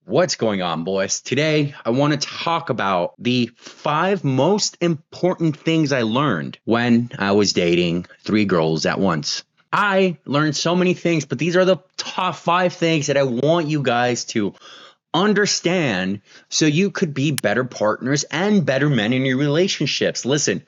What's going on, boys? Today, I want to talk about the 5 most important things I learned when I was dating 3 girls at once. I learned so many things, but these are the top 5 things that I want you guys to understand so you could be better partners and better men in your relationships. Listen,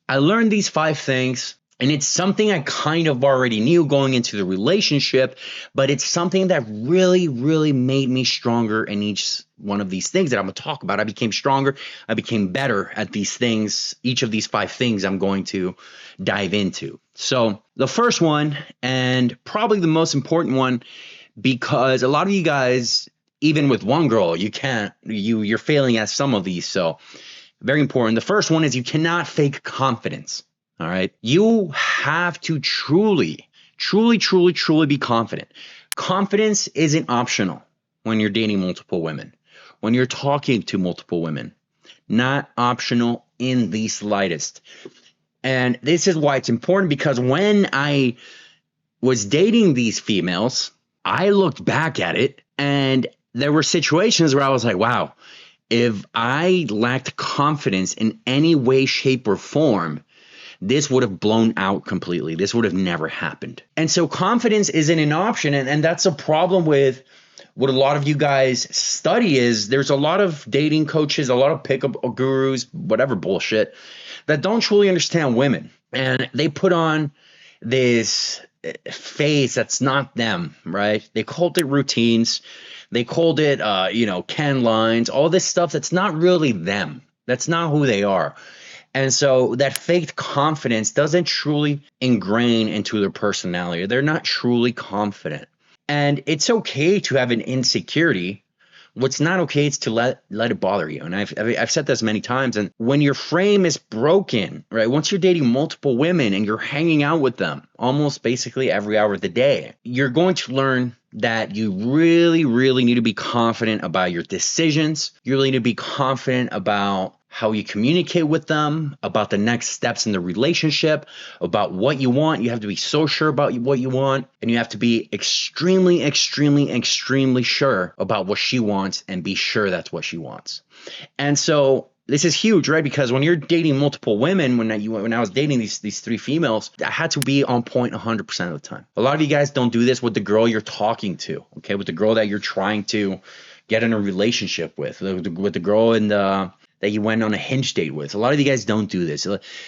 I learned these 5 things. And it's something I kind of already knew going into the relationship, but it's something that really, really made me stronger in each one of these things that I'm going to talk about. I became stronger. I became better at these things. Each of these 5 things I'm going to dive into. So the first one, and probably the most important one, because a lot of you guys, even with one girl, you're failing at some of these. So very important. The first one is you cannot fake confidence. All right. You have to truly be confident. Confidence isn't optional when you're dating multiple women, when you're talking to multiple women, not optional in the slightest. And this is why it's important, because when I was dating these females, I looked back at it and there were situations where I was like, wow, if I lacked confidence in any way, shape, or form, this would have blown out completely. This would have never happened. And so confidence isn't an option. And that's a problem with what a lot of you guys study is there's a lot of dating coaches, a lot of pickup gurus, whatever bullshit, that don't truly understand women. And they put on this face that's not them, right? They called it routines. They called it, can lines, all this stuff that's not really them. That's not who they are. And so that faked confidence doesn't truly ingrain into their personality. They're not truly confident. And it's okay to have an insecurity. What's not okay is to let it bother you. And I've said this many times. And when your frame is broken, right, once you're dating multiple women and you're hanging out with them almost basically every hour of the day, you're going to learn that you really, really need to be confident about your decisions. You really need to be confident about how you communicate with them, about the next steps in the relationship, about what you want. You have to be so sure about what you want, and you have to be extremely, extremely, extremely sure about what she wants and be sure that's what she wants. And so this is huge, right? Because when you're dating multiple women, when I was dating these 3 females, I had to be on point 100% of the time. A lot of you guys don't do this with the girl you're talking to, okay? With the girl that you're trying to get in a relationship with the girl that you went on a Hinge date with. A lot of you guys don't do this.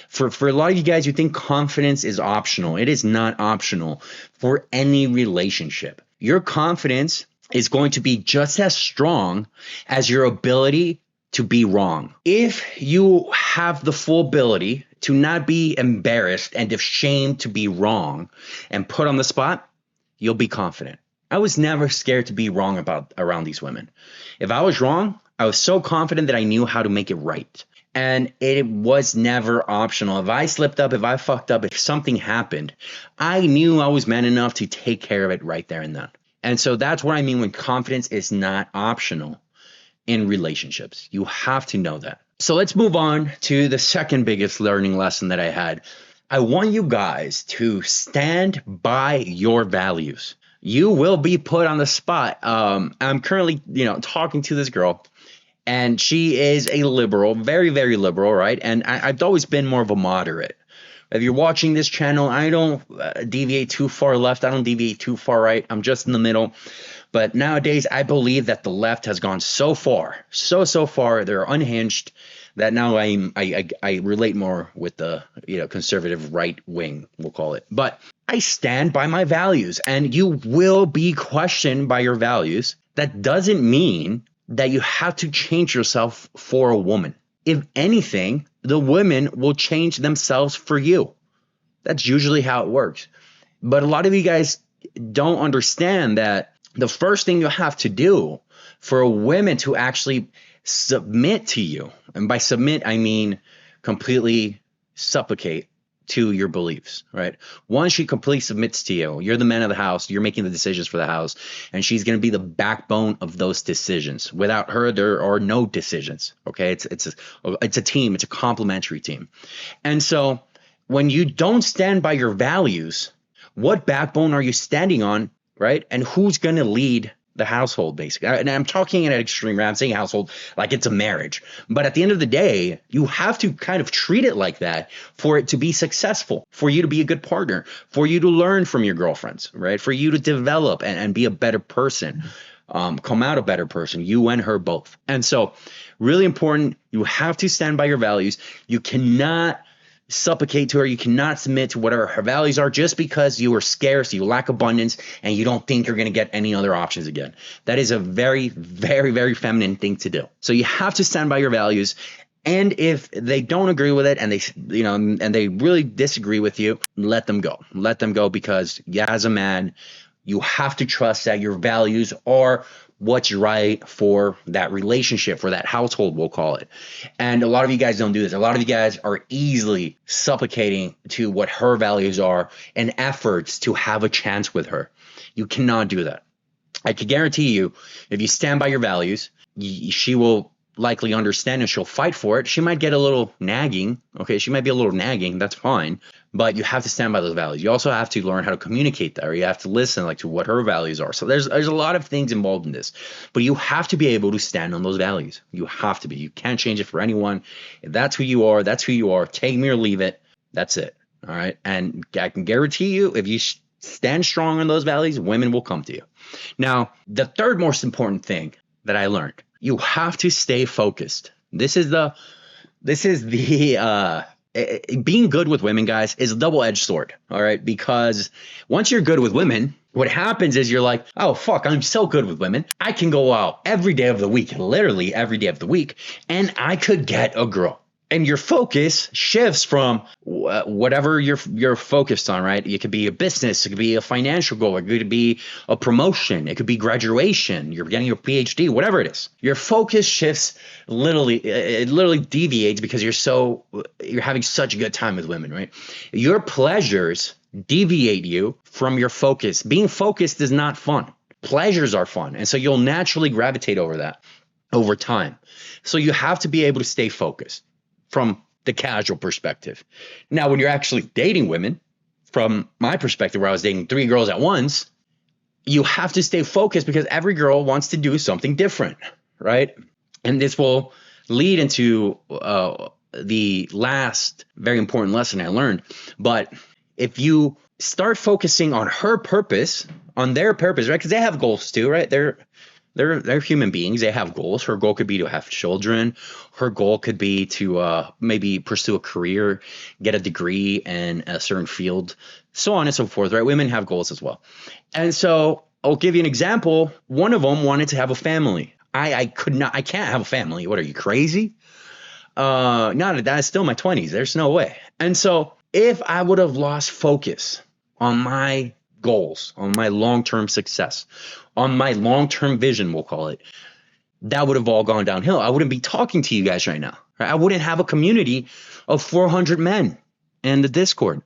For a lot of you guys, you think confidence is optional. It is not optional for any relationship. Your confidence is going to be just as strong as your ability to be wrong. If you have the full ability to not be embarrassed and ashamed to be wrong and put on the spot, you'll be confident. I was never scared to be wrong around these women. If I was wrong, I was so confident that I knew how to make it right. And it was never optional. If I slipped up, if I fucked up, if something happened, I knew I was man enough to take care of it right there and then. And so that's what I mean when confidence is not optional in relationships. You have to know that. So let's move on to the second biggest learning lesson that I had. I want you guys to stand by your values. You will be put on the spot. I'm currently, talking to this girl. And she is a liberal, very, very liberal, right? And I've always been more of a moderate. If you're watching this channel, I don't deviate too far left. I don't deviate too far right. I'm just in the middle. But nowadays, I believe that the left has gone so far, so far. They're unhinged that now I relate more with the conservative right wing, we'll call it. But I stand by my values, and you will be questioned by your values. That doesn't mean that you have to change yourself for a woman. If anything, the women will change themselves for you. That's usually how it works. But a lot of you guys don't understand that the first thing you have to do for a woman to actually submit to you, and by submit, I mean completely supplicate to your beliefs, right? Once she completely submits to you, you're the man of the house, you're making the decisions for the house, and she's going to be the backbone of those decisions. Without her, there are no decisions, okay? It's a team, it's a complementary team. And so when you don't stand by your values, what backbone are you standing on, right? And who's going to lead the household, basically. And I'm talking in an extreme, I'm saying household like it's a marriage. But at the end of the day, you have to kind of treat it like that for it to be successful, for you to be a good partner, for you to learn from your girlfriends, right? For you to develop and be a better person, come out a better person, you and her both. And so really important, you have to stand by your values. You cannot supplicate to her. You cannot submit to whatever her values are just because you are scarce, you lack abundance, and you don't think you're going to get any other options again. That is a very, very, very feminine thing to do. So you have to stand by your values. And if they don't agree with it and they, and they really disagree with you, let them go. Let them go, because as a man, you have to trust that your values are what's right for that relationship, for that household, we'll call it. And a lot of you guys don't do this. A lot of you guys are easily supplicating to what her values are and efforts to have a chance with her. You cannot do that. I can guarantee you, if you stand by your values, she will likely understand and she'll fight for it. She might get a little nagging. Okay, she might be a little nagging. That's fine. But you have to stand by those values. You also have to learn how to communicate that, or you have to listen to what her values are. So there's a lot of things involved in this, but you have to be able to stand on those values. You have to be. You can't change it for anyone. If that's who you are, that's who you are. Take me or leave it. That's it. All right. And I can guarantee you, if you stand strong on those values, women will come to you. Now, the third most important thing that I learned, you have to stay focused. This is the being good with women, guys, is a double-edged sword. All right. Because once you're good with women, what happens is you're like, oh, fuck, I'm so good with women. I can go out every day of the week, literally every day of the week, and I could get a girl. And your focus shifts from whatever you're focused on, right? It could be a business, it could be a financial goal, it could be a promotion, it could be graduation, you're getting your PhD, whatever it is. Your focus shifts it literally deviates because you're having such a good time with women, right? Your pleasures deviate you from your focus. Being focused is not fun. Pleasures are fun. And so you'll naturally gravitate over that over time. So you have to be able to stay focused from the casual perspective. Now, when you're actually dating women, from my perspective, where I was dating 3 girls at once, you have to stay focused because every girl wants to do something different, right? And this will lead into the last very important lesson I learned. But if you start focusing on her purpose, on their purpose, right? Because they have goals too, right? They're human beings. They have goals. Her goal could be to have children. Her goal could be to maybe pursue a career, get a degree in a certain field, so on and so forth, right? Women have goals as well. And so I'll give you an example. One of them wanted to have a family. I can't have a family. What, are you crazy? That's still my 20s. There's no way. And so if I would have lost focus on my goals, on my long-term success, on my long-term vision, we'll call it, that would have all gone downhill. I wouldn't be talking to you guys right now. Right? I wouldn't have a community of 400 men in the Discord.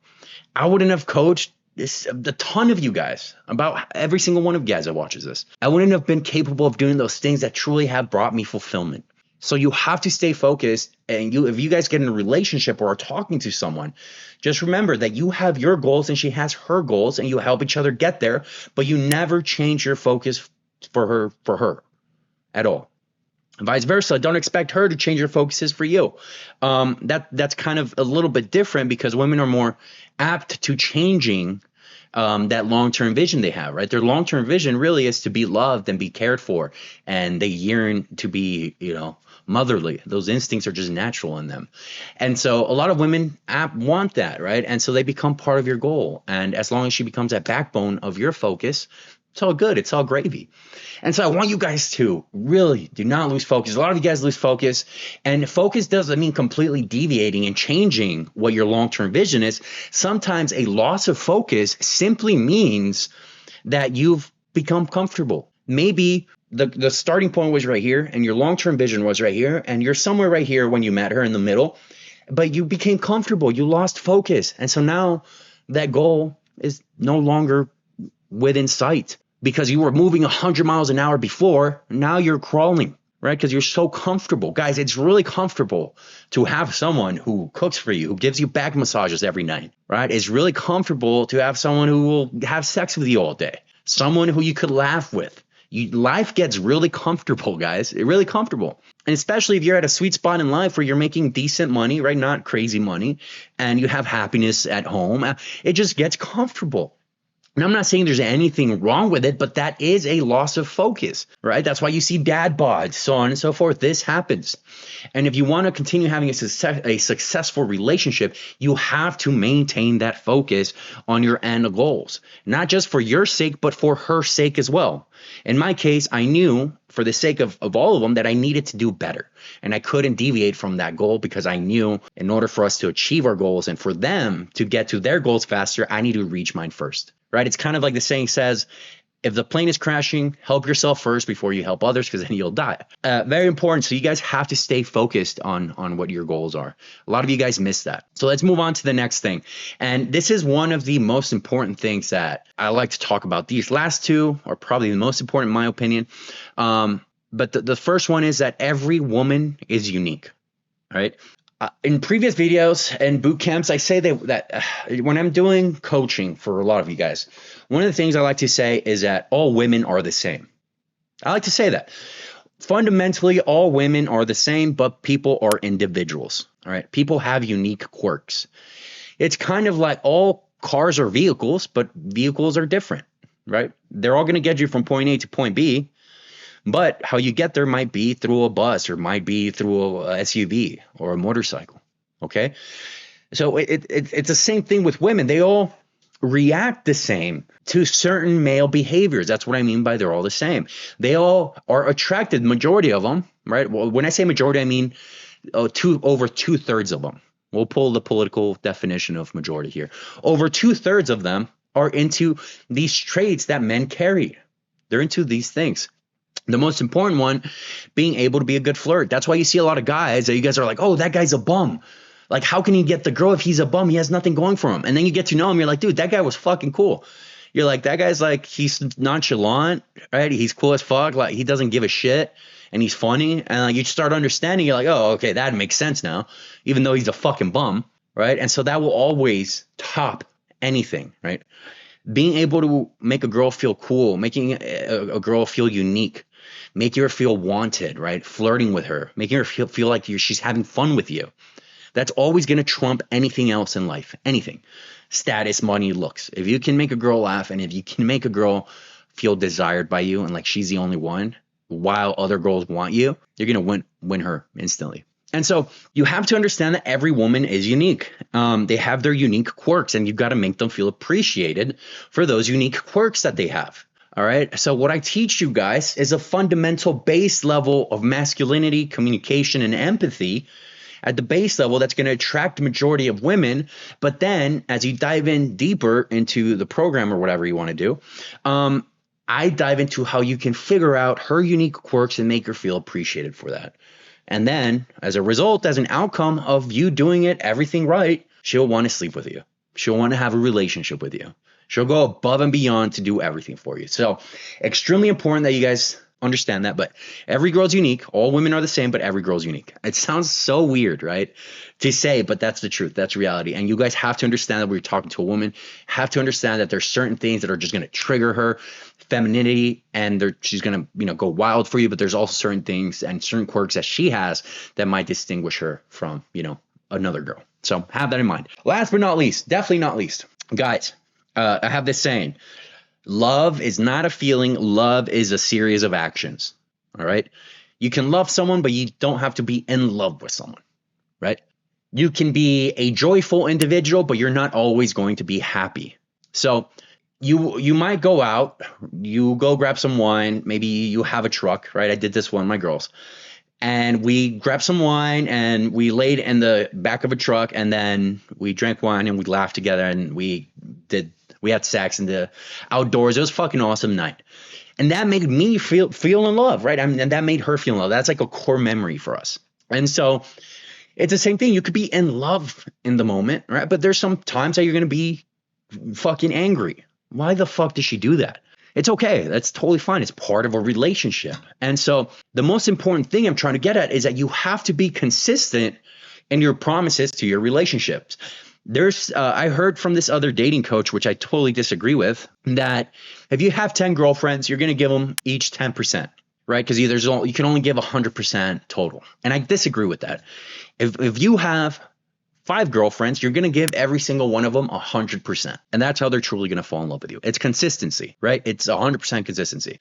I wouldn't have coached a ton of you guys, about every single one of you guys that watches this. I wouldn't have been capable of doing those things that truly have brought me fulfillment. So you have to stay focused, and if you guys get in a relationship or are talking to someone, just remember that you have your goals and she has her goals, and you help each other get there, but you never change your focus for her at all. Vice versa, don't expect her to change her focuses for you. That's kind of a little bit different because women are more apt to changing that long-term vision they have, right? Their long-term vision really is to be loved and be cared for, and they yearn to be, motherly. Those instincts are just natural in them. And so a lot of women want that, right? And so they become part of your goal. And as long as she becomes that backbone of your focus, it's all good. It's all gravy. And so I want you guys to really do not lose focus. A lot of you guys lose focus, and focus doesn't mean completely deviating and changing what your long-term vision is. Sometimes a loss of focus simply means that you've become comfortable. Maybe the starting point was right here and your long-term vision was right here, and you're somewhere right here when you met her in the middle, but you became comfortable. You lost focus. And so now that goal is no longer within sight. Because you were moving 100 miles an hour before, now you're crawling, right? Because you're so comfortable. Guys, it's really comfortable to have someone who cooks for you, who gives you back massages every night, right? It's really comfortable to have someone who will have sex with you all day, someone who you could laugh with Life gets really comfortable, guys. Really comfortable. And especially if you're at a sweet spot in life where you're making decent money, right? Not crazy money, and you have happiness at home, it just gets comfortable. And I'm not saying there's anything wrong with it, but that is a loss of focus, right? That's why you see dad bods, so on and so forth. This happens. And if you want to continue having a successful relationship, you have to maintain that focus on your end goals, not just for your sake, but for her sake as well. In my case, I knew for the sake of all of them that I needed to do better. And I couldn't deviate from that goal because I knew in order for us to achieve our goals and for them to get to their goals faster, I need to reach mine first. Right? It's kind of like the saying says, if the plane is crashing, help yourself first before you help others, because then you'll die. Very important. So you guys have to stay focused on what your goals are. A lot of you guys miss that. So let's move on to the next thing. And this is one of the most important things that I like to talk about. These last two are probably the most important in my opinion. But the first one is that every woman is unique. Right? In previous videos and boot camps, I say that when I'm doing coaching for a lot of you guys, one of the things I like to say is that all women are the same. I like to say that. Fundamentally, all women are the same, but people are individuals. All right. People have unique quirks. It's kind of like all cars are vehicles, but vehicles are different, right? They're all going to get you from point A to point B. But how you get there might be through a bus or might be through a SUV or a motorcycle. Okay. So it's the same thing with women. They all react the same to certain male behaviors. That's what I mean by they're all the same. They all are attracted, majority of them, right? Well, when I say majority, I mean over 2/3 of them. We'll pull the political definition of majority here. Over 2/3 of them are into these traits that men carry. They're into these things. The most important one being able to be a good flirt. That's why you see a lot of guys that you guys are like, oh, that guy's a bum. Like, how can he get the girl if he's a bum? He has nothing going for him. And then you get to know him. You're like, dude, that guy was fucking cool. You're like, that guy's like, he's nonchalant, right? He's cool as fuck. Like, he doesn't give a shit and he's funny. And like, you start understanding, you're like, oh, okay, that makes sense now, even though he's a fucking bum, right? And so that will always top anything, right? Being able to make a girl feel cool, making a girl feel unique, making her feel wanted, right? Flirting with her, making her feel like she's having fun with you. That's always going to trump anything else in life, anything. Status, money, looks. If you can make a girl laugh and if you can make a girl feel desired by you and like she's the only one while other girls want you, you're going to win her instantly. And so you have to understand that every woman is unique. They have their unique quirks and you've got to make them feel appreciated for those unique quirks that they have. All right. So what I teach you guys is a fundamental base level of masculinity, communication, and empathy at the base level that's going to attract the majority of women. But then as you dive in deeper into the program or whatever you want to do, I dive into how you can figure out her unique quirks and make her feel appreciated for that. And then as a result, as an outcome of you doing it, everything right, she'll want to sleep with you. She'll want to have a relationship with you. She'll go above and beyond to do everything for you. So extremely important that you guys understand that. But every girl's unique. All women are the same, but every girl's unique. It sounds so weird, right, to say, but that's the truth. That's reality. And you guys have to understand that when you're talking to a woman, have to understand that there's certain things that are just going to trigger her femininity and she's going to, go wild for you. But there's also certain things and certain quirks that she has that might distinguish her from, another girl. So have that in mind. Last but not least, definitely not least, guys, I have this saying, love is not a feeling. Love is a series of actions. All right. You can love someone, but you don't have to be in love with someone, right? You can be a joyful individual, but you're not always going to be happy. So you might go out, you go grab some wine. Maybe you have a truck, right? I did this one, my girls. And we grabbed some wine and we laid in the back of a truck and then we drank wine and we laughed together and we had sex in the outdoors. It was a fucking awesome night. And that made me feel in love, right? And that made her feel in love. That's like a core memory for us. And so it's the same thing. You could be in love in the moment, right? But there's some times that you're going to be fucking angry. Why the fuck does she do that? It's okay. That's totally fine. It's part of a relationship. And so the most important thing I'm trying to get at is that you have to be consistent in your promises to your relationships. I heard from this other dating coach, which I totally disagree with, that if you have 10 girlfriends, you're going to give them each 10%, right? Because you can only give 100% total. And I disagree with that. If you have 5 girlfriends, you're going to give every single one of them 100%. And that's how they're truly going to fall in love with you. It's consistency, right? It's 100% consistency.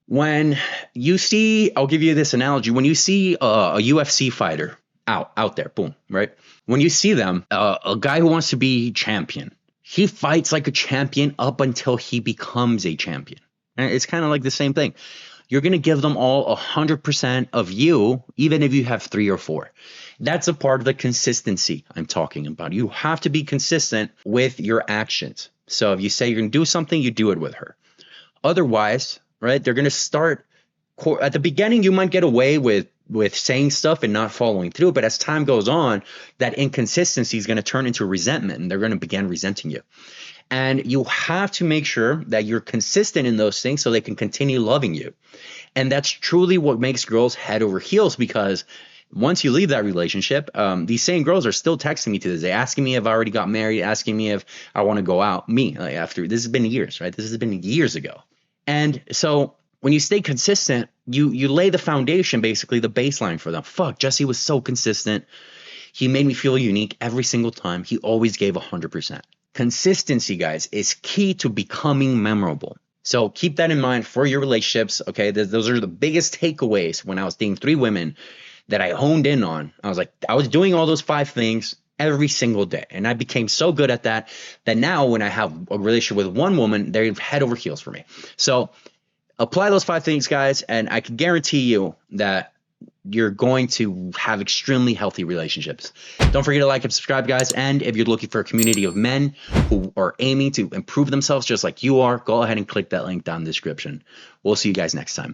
When you see, I'll give you this analogy. When you see a UFC fighter out there, boom, right? When you see them, a guy who wants to be champion, he fights like a champion up until he becomes a champion. And it's kind of like the same thing. You're going to give them all 100% of you, even if you have 3 or 4. That's a part of the consistency I'm talking about. You have to be consistent with your actions. So if you say you're going to do something, you do it with her. Otherwise, right, they're going to start at the beginning. You might get away with saying stuff and not following through. But as time goes on, that inconsistency is going to turn into resentment, and they're going to begin resenting you. And you have to make sure that you're consistent in those things so they can continue loving you. And that's truly what makes girls head over heels, because once you leave that relationship, these same girls are still texting me to this day, asking me if I already got married, asking me if I want to go out. After this has been years, right? This has been years ago. And so when you stay consistent, you lay the foundation, basically the baseline for them. Fuck, Jesse was so consistent. He made me feel unique every single time. He always gave 100%. Consistency, guys, is key to becoming memorable. So keep that in mind for your relationships. Okay, those are the biggest takeaways when I was dating 3 women that I honed in on. I was doing all those 5 things every single day. And I became so good at that now when I have a relationship with one woman, they're head over heels for me. So apply those 5 things, guys, and I can guarantee you that you're going to have extremely healthy relationships. Don't forget to like and subscribe, guys. And if you're looking for a community of men who are aiming to improve themselves just like you are, go ahead and click that link down in the description. We'll see you guys next time.